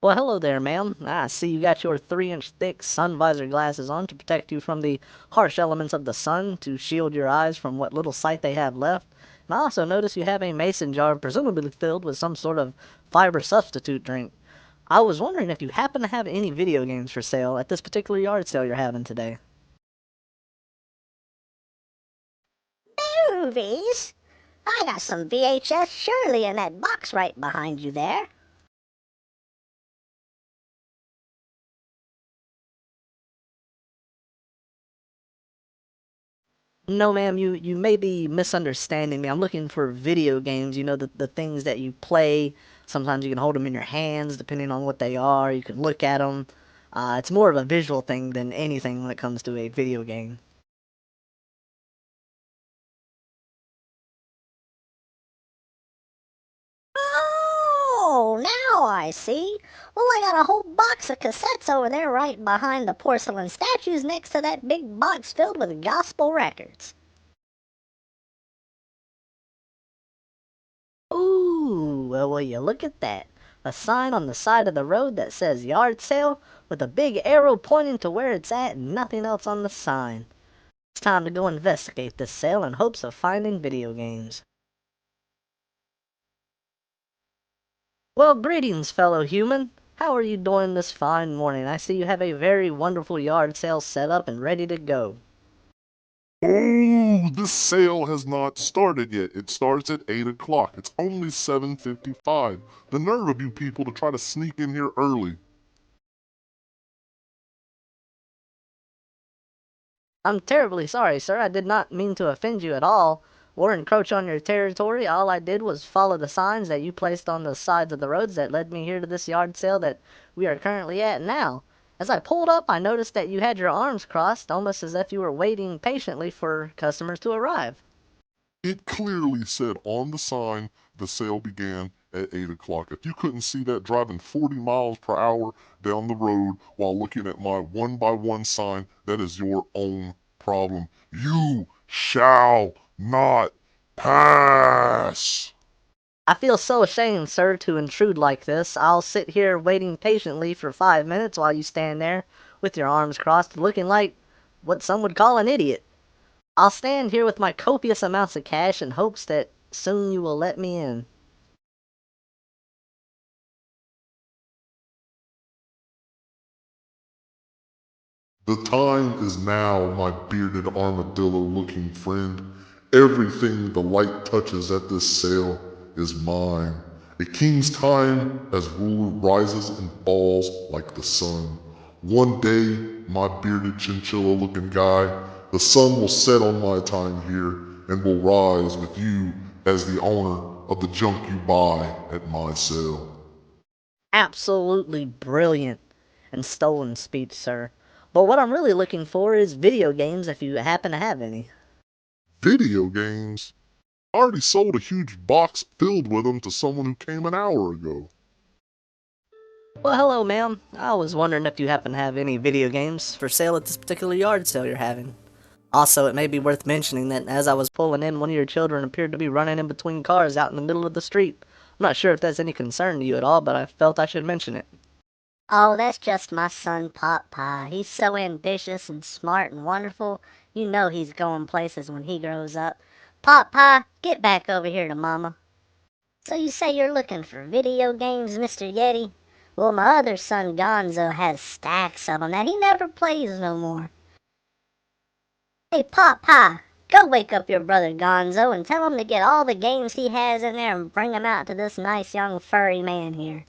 Well, hello there, ma'am. I see you got your 3-inch thick sun visor glasses on to protect you from the harsh elements of the sun, to shield your eyes from what little sight they have left. And I also notice you have a mason jar presumably filled with some sort of fiber substitute drink. I was wondering if you happen to have any video games for sale at this particular yard sale you're having today. Movies? I got some VHS Shirley in that box right behind you there. No, ma'am, you may be misunderstanding me. I'm looking for video games, the things that you play. Sometimes you can hold them in your hands, depending on what they are. You can look at them. It's more of a visual thing than anything when it comes to a video game. Oh, now I see. Well, I got a whole box of cassettes over there right behind the porcelain statues next to that big box filled with gospel records. Ooh, well, will you look at that? A sign on the side of the road that says yard sale with a big arrow pointing to where it's at and nothing else on the sign. It's time to go investigate this sale in hopes of finding video games. Well, greetings, fellow human. How are you doing this fine morning? I see you have a very wonderful yard sale set up and ready to go. Oh, this sale has not started yet. It starts at 8 o'clock. It's only 7:55. The nerve of you people to try to sneak in here early. I'm terribly sorry, sir. I did not mean to offend you at all or encroach on your territory. All I did was follow the signs that you placed on the sides of the roads that led me here to this yard sale that we are currently at now. As I pulled up, I noticed that you had your arms crossed, almost as if you were waiting patiently for customers to arrive. It clearly said on the sign the sale began at 8 o'clock. If you couldn't see that driving 40 miles per hour down the road while looking at my one by one sign, that is your own problem. You shall not pass. I feel so ashamed, sir, to intrude like this. I'll sit here waiting patiently for 5 minutes while you stand there, with your arms crossed, looking like what some would call an idiot. I'll stand here with my copious amounts of cash in hopes that soon you will let me in. The time is now, my bearded armadillo-looking friend. Everything the light touches at this sale is mine. A king's time as ruler rises and falls like the sun. One day, my bearded chinchilla-looking guy, the sun will set on my time here and will rise with you as the owner of the junk you buy at my sale. Absolutely brilliant and stolen speech, sir. But what I'm really looking for is video games if you happen to have any. Video games? I already sold a huge box filled with them to someone who came an hour ago. Well, hello, ma'am. I was wondering if you happen to have any video games for sale at this particular yard sale you're having. Also, it may be worth mentioning that as I was pulling in, one of your children appeared to be running in between cars out in the middle of the street. I'm not sure if that's any concern to you at all, but I felt I should mention it. Oh, that's just my son Pop Pie. He's so ambitious and smart and wonderful. You know he's going places when he grows up. Pop Pie, get back over here to Mama. So you say you're looking for video games, Mr. Yeti? Well, my other son Gonzo has stacks of 'em that he never plays no more. Hey, Pop Pie, go wake up your brother Gonzo and tell him to get all the games he has in there and bring 'em out to this nice young furry man here.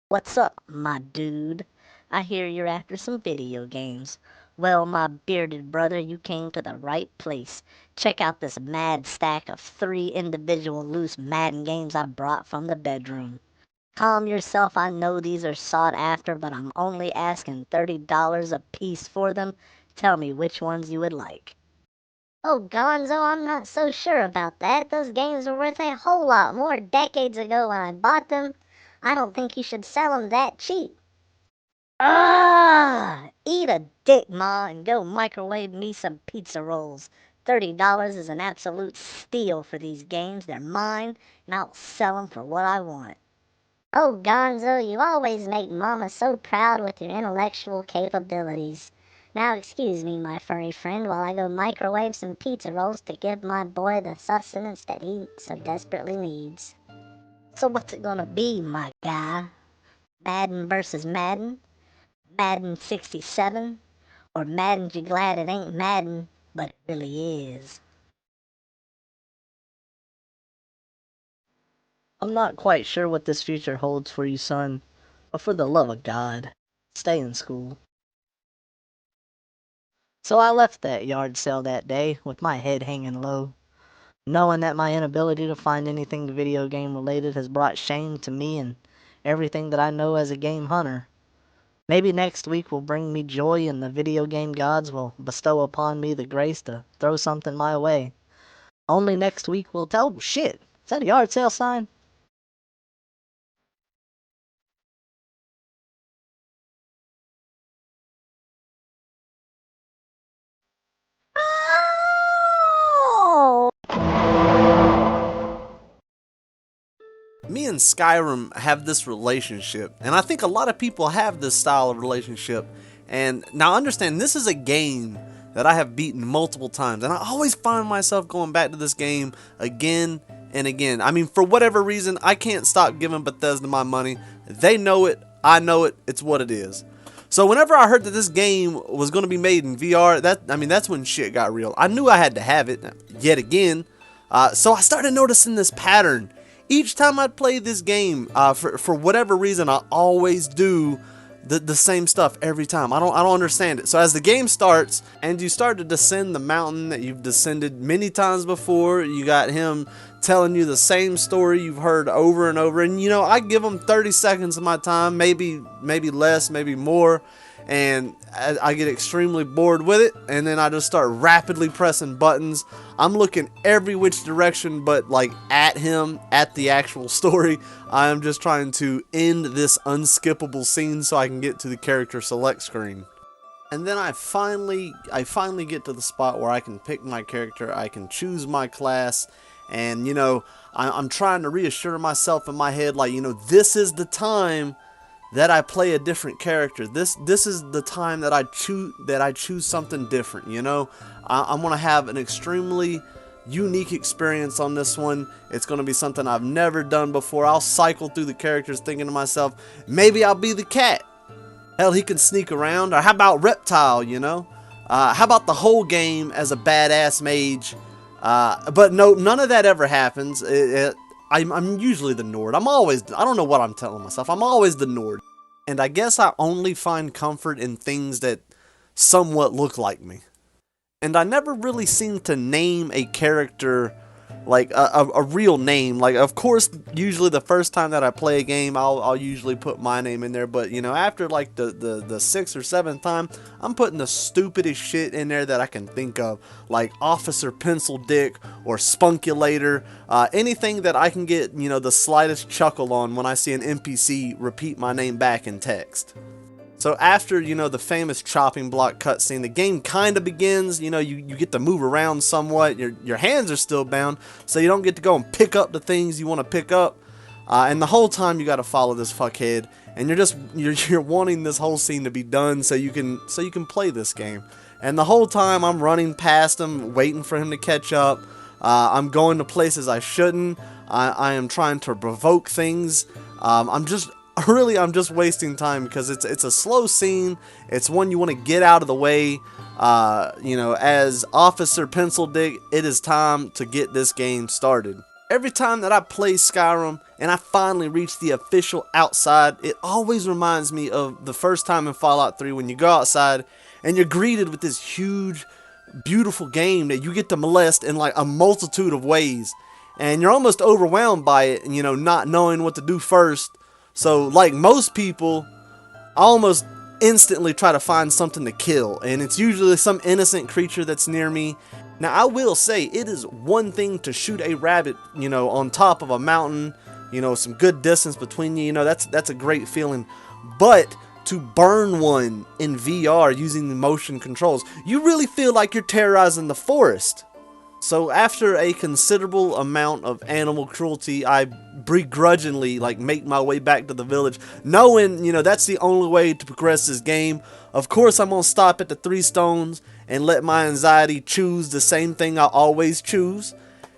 What's up, my dude? I hear you're after some video games. Well, my bearded brother, you came to the right place. Check out this mad stack of 3 individual loose Madden games I brought from the bedroom. Calm yourself, I know these are sought after, but I'm only asking $30 a piece for them. Tell me which ones you would like. Oh, Gonzo, I'm not so sure about that. Those games were worth a whole lot more decades ago when I bought them. I don't think you should sell them that cheap. Ah! Eat a dick, Ma, and go microwave me some pizza rolls. $30 is an absolute steal for these games. They're mine, and I'll sell 'em for what I want. Oh, Gonzo, you always make Mama so proud with your intellectual capabilities. Now excuse me, my furry friend, while I go microwave some pizza rolls to give my boy the sustenance that he so desperately needs. So what's it gonna be, my guy? Madden versus Madden? Madden 67? Or Madden you glad it ain't Madden, but it really is? I'm not quite sure what this future holds for you, son, but for the love of God, stay in school. So I left that yard sale that day with my head hanging low, knowing that my inability to find anything video game related has brought shame to me and everything that I know as a game hunter. Maybe next week will bring me joy and the video game gods will bestow upon me the grace to throw something my way. Only next week will tell. Shit, is that a yard sale sign? Oh! Me and Skyrim have this relationship, and I think a lot of people have this style of relationship. And now understand, this is a game that I have beaten multiple times, and I always find myself going back to this game again and again. I mean, for whatever reason, I can't stop giving Bethesda my money. They know it, I know it, it's what it is. So whenever I heard that this game was going to be made in VR, that's when shit got real. I knew I had to have it, yet again. So I started noticing this pattern. Each time I'd play this game, for whatever reason, I always do the same stuff every time. I don't understand it. So as the game starts and you start to descend the mountain that you've descended many times before, you got him telling you the same story you've heard over and over. And you know, I give him 30 seconds of my time, maybe less, maybe more. And I get extremely bored with it, and then I just start rapidly pressing buttons. I'm looking every which direction but like at him, at the actual story. I am just trying to end this unskippable scene so I can get to the character select screen. And then I finally get to the spot where I can pick my character, I can choose my class, and you know, I'm trying to reassure myself in my head, like, you know, this is the time that I play a different character. This is the time that I choose something different. You know, I'm gonna have an extremely unique experience on this one. It's gonna be something I've never done before. I'll cycle through the characters thinking to myself, maybe I'll be the cat. Hell, he can sneak around. Or how about Reptile? You know, how about the whole game as a badass mage? But no, none of that ever happens. I'm usually the Nord. I don't know what I'm telling myself. I'm always the Nord. And I guess I only find comfort in things that somewhat look like me. And I never really seem to name a character like a real name. Like, of course, usually the first time that I play a game, I'll usually put my name in there. But, you know, after like the sixth or seventh time, I'm putting the stupidest shit in there that I can think of. Like Officer Pencil Dick or Spunkulator. Anything that I can get, you know, the slightest chuckle on when I see an NPC repeat my name back in text. So after, you know, the famous chopping block cutscene, the game kind of begins. You know, you get to move around somewhat. Your hands are still bound, so you don't get to go and pick up the things you want to pick up. And the whole time you got to follow this fuckhead, and you're wanting this whole scene to be done so you can play this game. And the whole time I'm running past him, waiting for him to catch up. I'm going to places I shouldn't. I am trying to provoke things. I'm just wasting time because it's a slow scene. It's one you want to get out of the way. You know, as Officer Pencil Dick, it is time to get this game started. Every time that I play Skyrim and I finally reach the official outside, it always reminds me of the first time in Fallout 3 when you go outside and you're greeted with this huge, beautiful game that you get to molest in like a multitude of ways. And you're almost overwhelmed by it, and, you know, not knowing what to do first. So, like most people, I almost instantly try to find something to kill, and it's usually some innocent creature that's near me. Now, I will say, it is one thing to shoot a rabbit, you know, on top of a mountain, you know, some good distance between you, you know, that's a great feeling. But to burn one in VR using the motion controls. You really feel like you're terrorizing the forest. So after a considerable amount of animal cruelty, I begrudgingly make my way back to the village, knowing, that's the only way to progress this game. Of course, I'm gonna stop at the 3 stones and let my anxiety choose the same thing I always choose.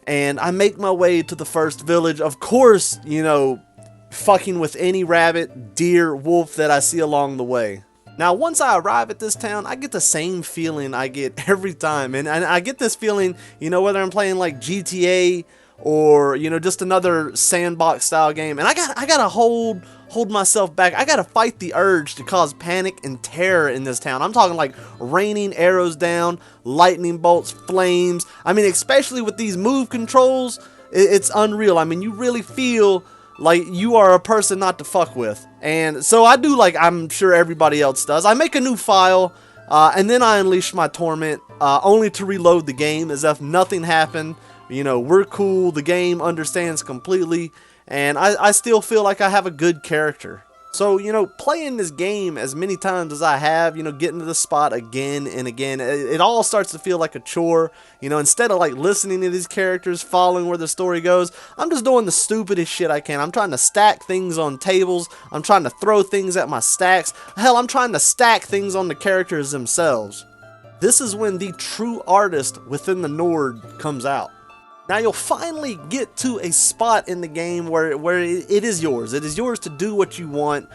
And I make my way to the first village. Of course, fucking with any rabbit, deer, wolf that I see along the way. Now, once I arrive at this town, I get the same feeling I get every time. And I get this feeling, whether I'm playing like GTA or, just another sandbox style game. And I gotta hold myself back. I gotta fight the urge to cause panic and terror in this town. I'm talking like raining arrows down, lightning bolts, flames. I mean, especially with these move controls, it's unreal. I mean, you really feel like you are a person not to fuck with. And so I do like I'm sure everybody else does. I make a new file, and then I unleash my torment, only to reload the game as if nothing happened. We're cool, the game understands completely, and I still feel like I have a good character. So, playing this game as many times as I have, getting to the spot again and again, it all starts to feel like a chore. Instead of listening to these characters, following where the story goes, I'm just doing the stupidest shit I can. I'm trying to stack things on tables. I'm trying to throw things at my stacks. Hell, I'm trying to stack things on the characters themselves. This is when the true artist within the Nord comes out. Now you'll finally get to a spot in the game where it is yours. It is yours to do what you want.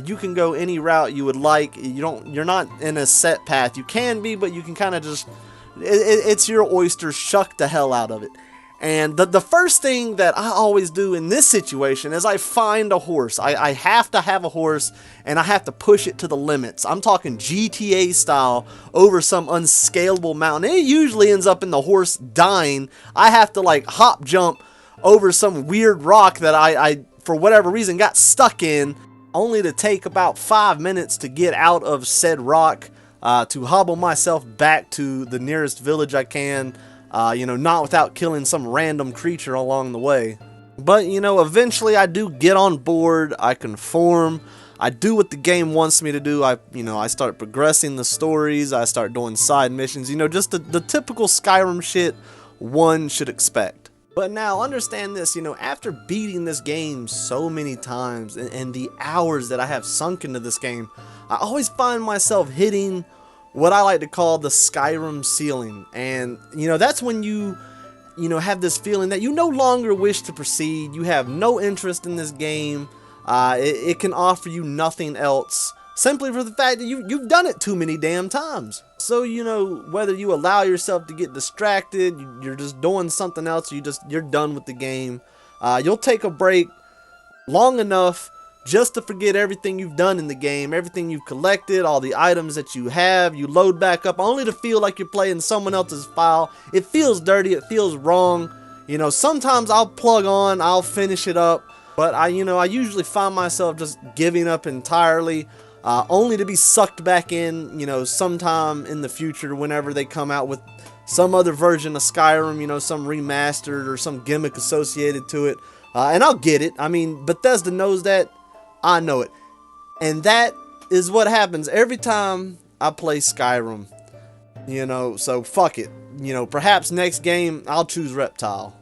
You can go any route you would like. You're not in a set path. You can be, but you can kind of just. It's your oyster. Shuck the hell out of it. And the first thing that I always do in this situation is I find a horse. I have to have a horse, and I have to push it to the limits. I'm talking GTA style over some unscalable mountain. It usually ends up in the horse dying. I have to hop jump over some weird rock that I for whatever reason got stuck in, only to take about 5 minutes to get out of said rock, to hobble myself back to the nearest village I can. Not without killing some random creature along the way. But, eventually I do get on board, I conform, I do what the game wants me to do. I start progressing the stories, I start doing side missions, just the typical Skyrim shit one should expect. But now, understand this, after beating this game so many times, and the hours that I have sunk into this game, I always find myself hitting what I like to call the Skyrim ceiling. And, that's when you have this feeling that you no longer wish to proceed. You have no interest in this game. It can offer you nothing else, simply for the fact that you've done it too many damn times. So, whether you allow yourself to get distracted, you're just doing something else, you're done with the game. You'll take a break long enough just to forget everything you've done in the game, everything you've collected, all the items that you have. You load back up only to feel like you're playing someone else's file. It feels dirty, it feels wrong. Sometimes I'll plug on, I'll finish it up, but I usually find myself just giving up entirely, only to be sucked back in, sometime in the future whenever they come out with some other version of Skyrim, some remastered or some gimmick associated to it. And I'll get it. I mean, Bethesda knows that. I know it. And that is what happens every time I play Skyrim. So fuck it. Perhaps next game I'll choose Reptile.